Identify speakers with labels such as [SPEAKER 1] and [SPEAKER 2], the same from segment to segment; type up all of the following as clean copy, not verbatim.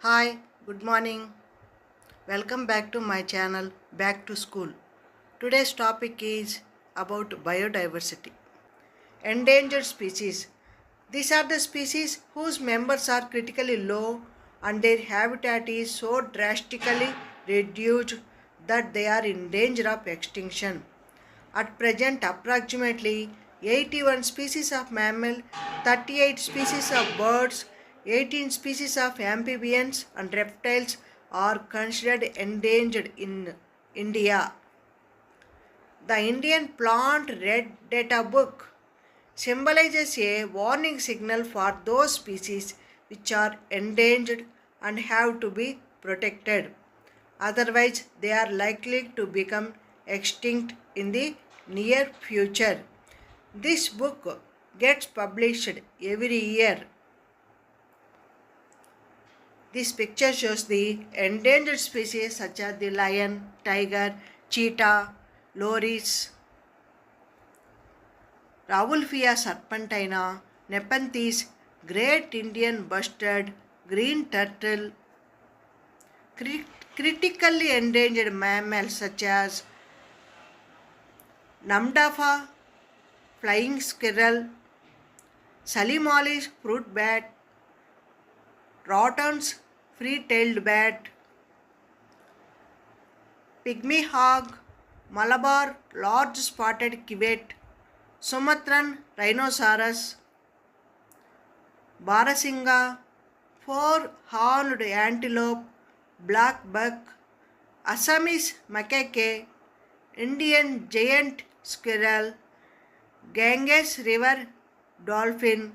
[SPEAKER 1] Hi, good morning. Welcome back to my channel Back to School. Today's topic is about biodiversity. Endangered species. These are the species whose members are critically low and their habitat is so drastically reduced that they are in danger of extinction. At present, approximately 81 species of mammal, 38 species of birds, 18 species of amphibians and reptiles are considered endangered in India. The Indian Plant Red Data Book symbolizes a warning signal for those species which are endangered and have to be protected. Otherwise, they are likely to become extinct in the near future. This book gets published every year. This picture shows the endangered species such as the lion, tiger, cheetah, loris, Rauwolfia serpentina, Nepenthes, great Indian bustard, green turtle, critically endangered mammals such as Namdafa, flying squirrel, Salimalis fruit bat, Rotten's free-tailed bat, pygmy hog, Malabar large spotted civet, Sumatran rhinoceros, Barasinga, four-horned antelope, black buck, Assamese macaque, Indian giant squirrel, Ganges river dolphin.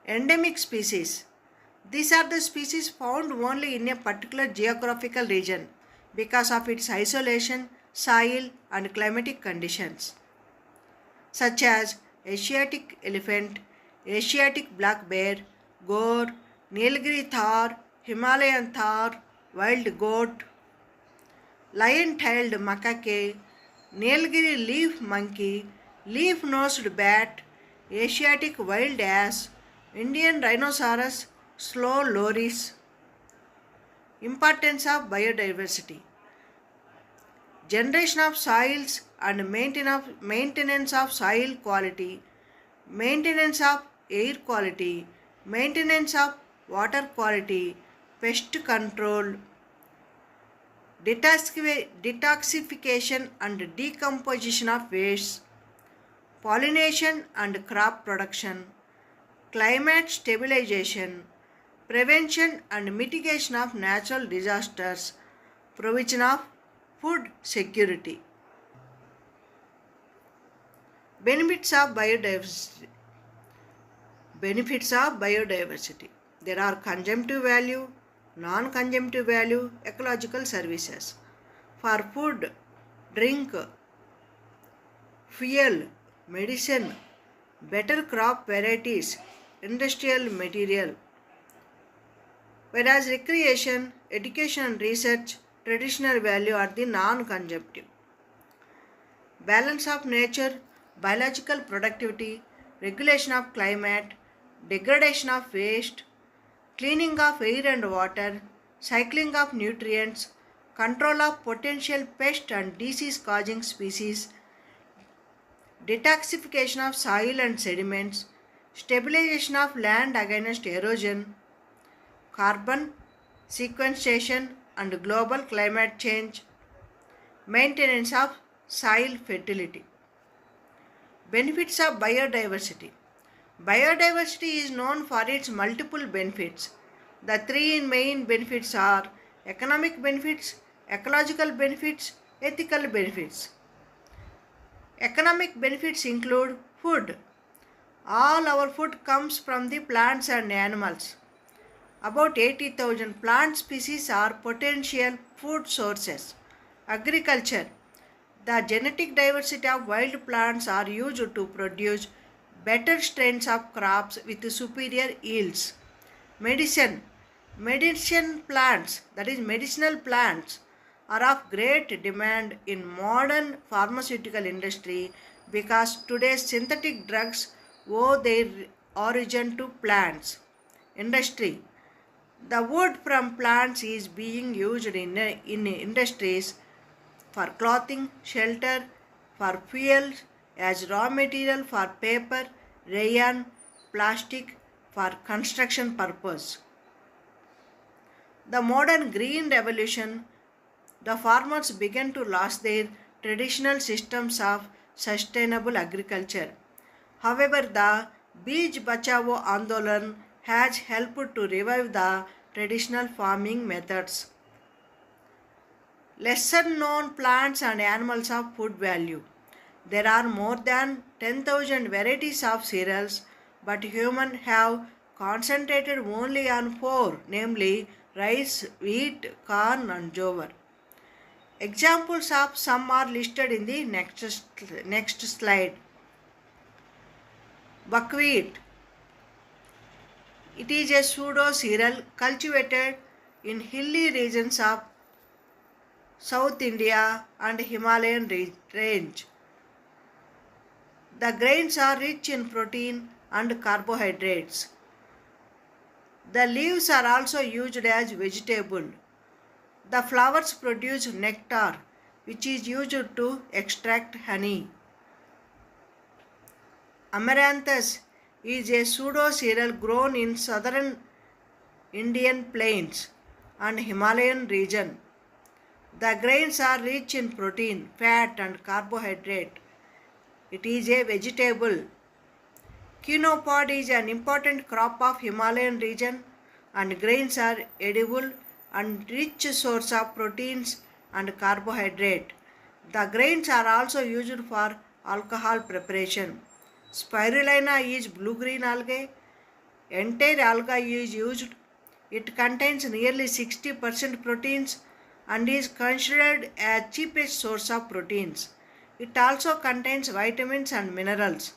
[SPEAKER 1] Endemic species. These are the species found only in a particular geographical region because of its isolation, soil, and climatic conditions, such as Asiatic elephant, Asiatic black bear, gore, Nilgiri thar, Himalayan thar, wild goat, lion-tailed macaque, Nilgiri leaf monkey, leaf-nosed bat, Asiatic wild ass, Indian rhinoceros, slow loris. Importance of biodiversity. Generation of soils and maintenance of soil quality, maintenance of air quality, maintenance of water quality, pest control, detoxification and decomposition of wastes, pollination and crop production, climate stabilization, prevention and mitigation of natural disasters, provision of food security. Benefits of biodiversity. Benefits of biodiversity. There are consumptive value, non-consumptive value, ecological services. For food, drink, fuel, medicine, better crop varieties, industrial material. Whereas recreation, education and research, traditional value are the non-conjunctive. Balance of nature, biological productivity, regulation of climate, degradation of waste, cleaning of air and water, cycling of nutrients, control of potential pest and disease causing species, detoxification of soil and sediments, stabilization of land against erosion, carbon sequestration and global climate change, maintenance of soil fertility. Benefits of biodiversity. Biodiversity is known for its multiple benefits. The three main benefits are economic benefits, ecological benefits, ethical benefits. Economic benefits include food. All our food comes from the plants and animals. About 80,000 plant species are potential food sources. Agriculture. The genetic diversity of wild plants are used to produce better strains of crops with superior yields. Medicine. Medicinal plants, are of great demand in modern pharmaceutical industry because today's synthetic drugs owe their origin to plants. Industry. The wood from plants is being used in industries for clothing, shelter, for fuel, as raw material for paper, rayon, plastic, for construction purpose. The modern green revolution, the farmers began to lose their traditional systems of sustainable agriculture. However, the Beej Bachao Andolan has helped to revive the traditional farming methods. Lesser known plants and animals of food value. There are more than 10,000 varieties of cereals, but humans have concentrated only on four, namely rice, wheat, corn, and jowar. Examples of some are listed in the next slide. Buckwheat. It is a pseudo cereal cultivated in hilly regions of South India and Himalayan range. The grains are rich in protein and carbohydrates. The leaves are also used as vegetable. The flowers produce nectar, which is used to extract honey. Amaranthus is a pseudo cereal grown in southern Indian plains and Himalayan region. The grains are rich in protein, fat, and carbohydrate. It is a vegetable. Quinopod is an important crop of Himalayan region, and grains are edible and rich source of proteins and carbohydrate. The grains are also used for alcohol preparation. Spirulina is blue-green algae. Entire algae is used. It contains nearly 60% proteins and is considered a cheapest source of proteins. It also contains vitamins and minerals.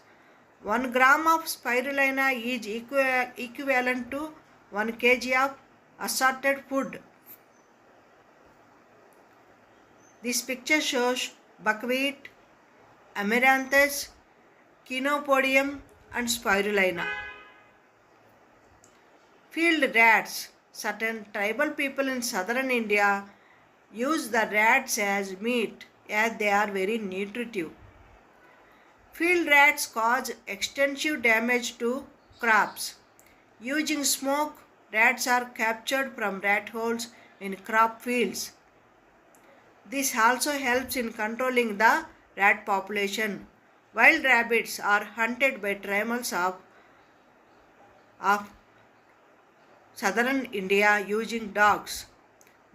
[SPEAKER 1] 1 gram of spirulina is equivalent to 1 kg of assorted food. This picture shows buckwheat, amaranthus, Chenopodium, and spirulina. Field rats. Certain tribal people in southern India use the rats as meat as they are very nutritive. Field rats cause extensive damage to crops. Using smoke, rats are captured from rat holes in crop fields. This also helps in controlling the rat population. Wild rabbits are hunted by tribals of southern India using dogs.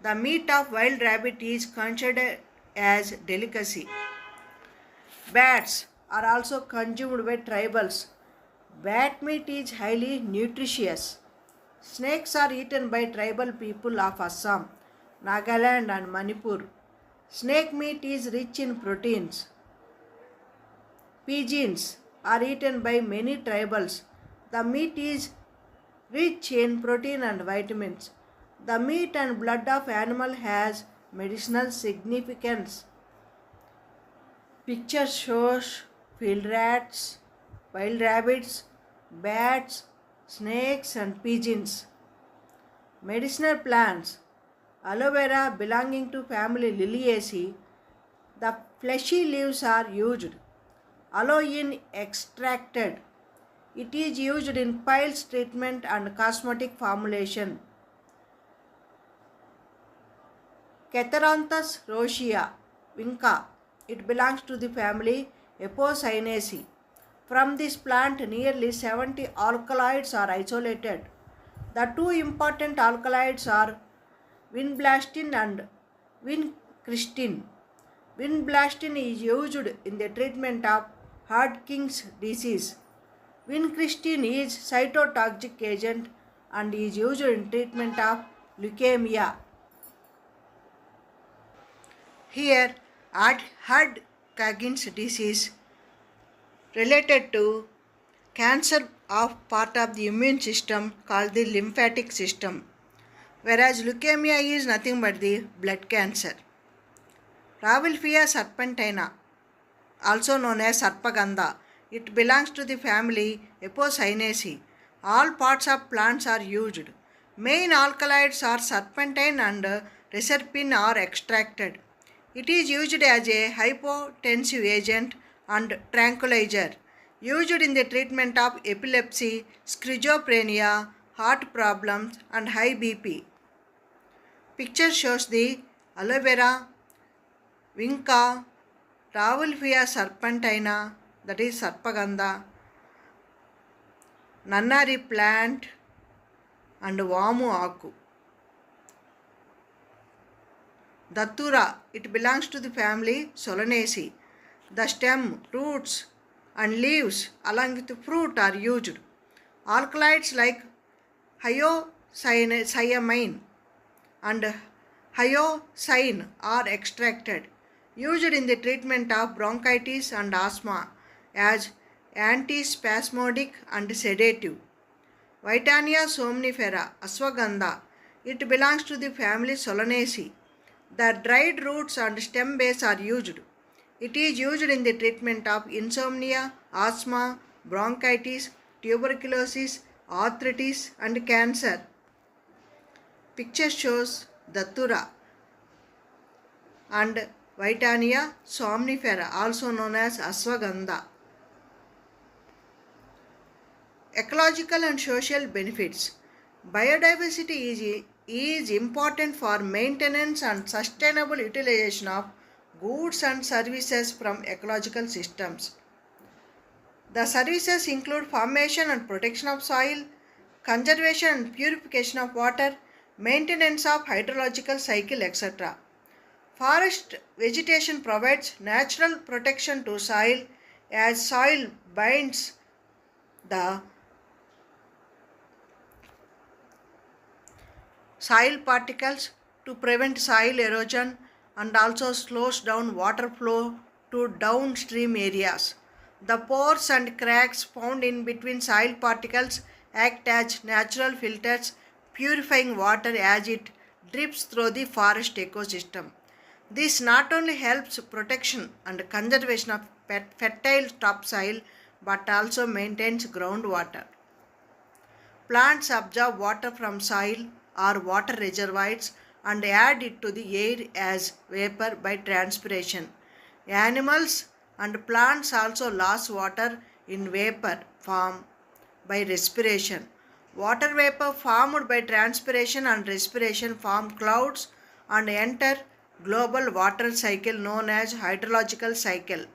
[SPEAKER 1] The meat of wild rabbit is considered as delicacy. Bats are also consumed by tribals. Bat meat is highly nutritious. Snakes are eaten by tribal people of Assam, Nagaland, and Manipur. Snake meat is rich in proteins. Pigeons are eaten by many tribals. The meat is rich in protein and vitamins. The meat and blood of animal has medicinal significance. Picture shows field rats, wild rabbits, bats, snakes, and pigeons. Medicinal plants. Aloe vera belonging to family Liliaceae. The fleshy leaves are used. Aloe extracted. It is used in piles treatment and cosmetic formulation. Catharanthus rosea, vinca. It belongs to the family Apocynaceae. From this plant, nearly 70 alkaloids are isolated. The two important alkaloids are vinblastine and vincristine. Vinblastine is used in the treatment of Hodgkin's disease. Vincristine is cytotoxic agent and is used in treatment of leukemia. Here, Hodgkin's disease related to cancer of part of the immune system called the lymphatic system, whereas leukemia is nothing but the blood cancer. Ravelphia serpentina, also known as Sarpagandha, it belongs to the family Apocynaceae. All parts of plants are used. Main alkaloids are serpentine and reserpine are extracted. It is used as a hypotensive agent and tranquilizer, used in the treatment of epilepsy, schizophrenia, heart problems, and high BP. Picture shows the aloe vera, vinca, Rauwolfia serpentina, that is Sarpagandha, Nannari plant, and Vamu Aku. Datura, it belongs to the family Solanaceae. The stem, roots, and leaves along with the fruit are used. Alkaloids like hyoscyamine and hyoscine are extracted, used in the treatment of bronchitis and asthma as antispasmodic and sedative. Vitania somnifera, ashwagandha, it belongs to the family Solanaceae. The dried roots and stem base are used. It is used in the treatment of insomnia, asthma, bronchitis, tuberculosis, arthritis, and cancer. Picture shows Datura and Vitania somnifera, also known as ashwagandha. Ecological and social benefits. Biodiversity is important for maintenance and sustainable utilization of goods and services from ecological systems. The services include formation and protection of soil, conservation and purification of water, maintenance of hydrological cycle, etc. Forest vegetation provides natural protection to soil as soil binds the soil particles to prevent soil erosion and also slows down water flow to downstream areas. The pores and cracks found in between soil particles act as natural filters, purifying water as it drips through the forest ecosystem. This not only helps protection and conservation of fertile topsoil but also maintains groundwater. Plants absorb water from soil or water reservoirs and add it to the air as vapor by transpiration. Animals and plants also lose water in vapor form by respiration. Water vapor formed by transpiration and respiration form clouds and enter global water cycle known as hydrological cycle.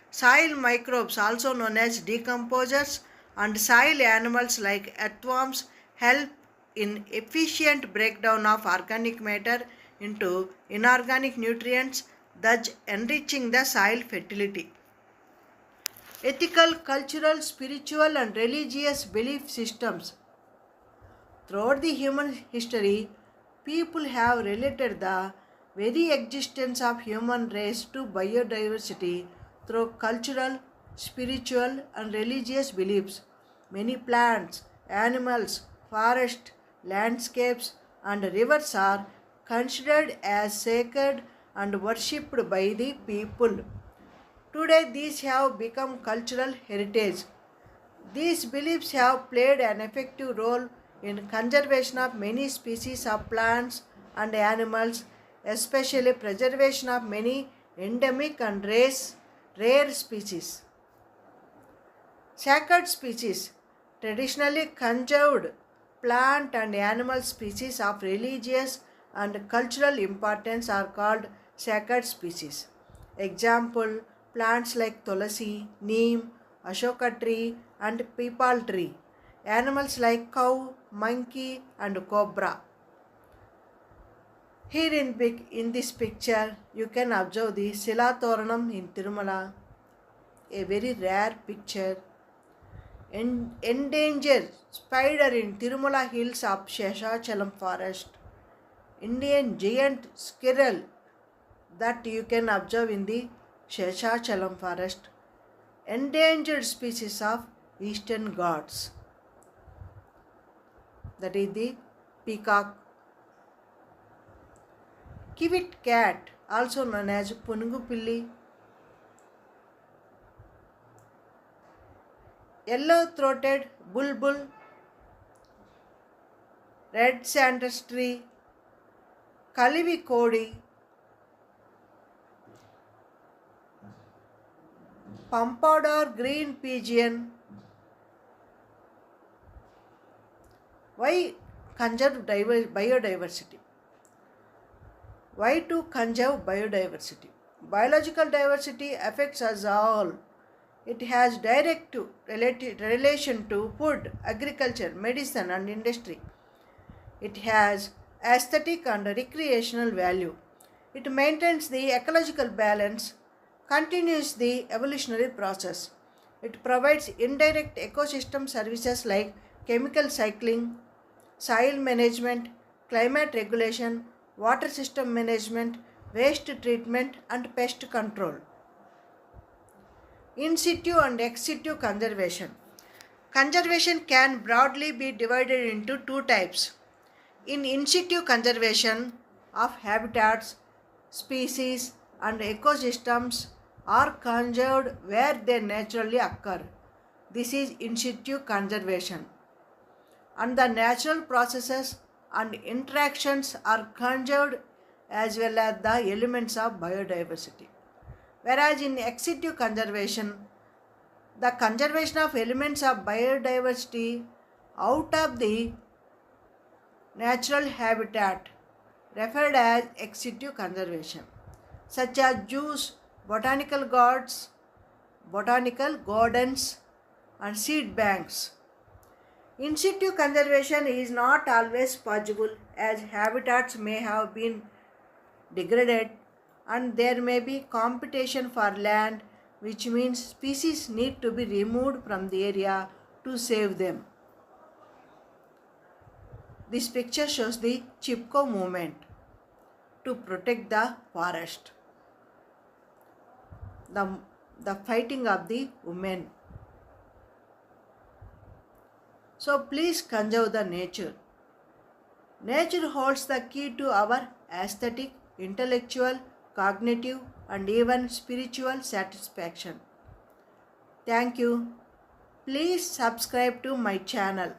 [SPEAKER 1] Soil microbes, also known as decomposers, and soil animals like earthworms help in efficient breakdown of organic matter into inorganic nutrients, thus enriching the soil fertility. Ethical, cultural, spiritual, and religious belief systems. Throughout the human history, people have related the very existence of human race to biodiversity through cultural, spiritual, and religious beliefs. Many plants, animals, forests, landscapes, and rivers are considered as sacred and worshipped by the people. Today, these have become cultural heritage. These beliefs have played an effective role in conservation of many species of plants and animals, especially preservation of many endemic and rare species. Sacred species, traditionally conserved plant and animal species of religious and cultural importance are called sacred species. Example, plants like tulasi, neem, ashoka tree and peepal tree. Animals like cow, monkey and cobra. Here in this picture, you can observe the Silatoranam in Tirumala, a very rare picture. Endangered spider in Tirumala hills of Sheshachalam forest. Indian giant squirrel that you can observe in the Sheshachalam forest. Endangered species of Eastern Ghats, that is the peacock. Civet cat, also known as Punugupilli. Yellow-throated bulbul, red sanders tree, Kalivi Kodi, pompadour green pigeon. Why conserve biodiversity? Why to conserve biodiversity? Biological diversity affects us all. It has direct relation to food, agriculture, medicine, and industry. It has aesthetic and recreational value. It maintains the ecological balance, continues the evolutionary process. It provides indirect ecosystem services like chemical cycling, soil management, climate regulation, water system management, waste treatment, and pest control. In situ and ex situ conservation. Conservation can broadly be divided into two types. In situ conservation of habitats, species, and ecosystems are conserved where they naturally occur. This is in situ conservation. And the natural processes and interactions are conserved as well as the elements of biodiversity. Whereas in ex situ conservation, the conservation of elements of biodiversity out of the natural habitat referred as ex situ conservation, such as zoos, botanical gardens, and seed banks. In situ conservation is not always possible as habitats may have been degraded and there may be competition for land, which means species need to be removed from the area to save them. This picture shows the Chipko movement to protect the forest, the fighting of the women. So please conserve the nature. Nature holds the key to our aesthetic, intellectual, cognitive, and even spiritual satisfaction. Thank you. Please subscribe to my channel.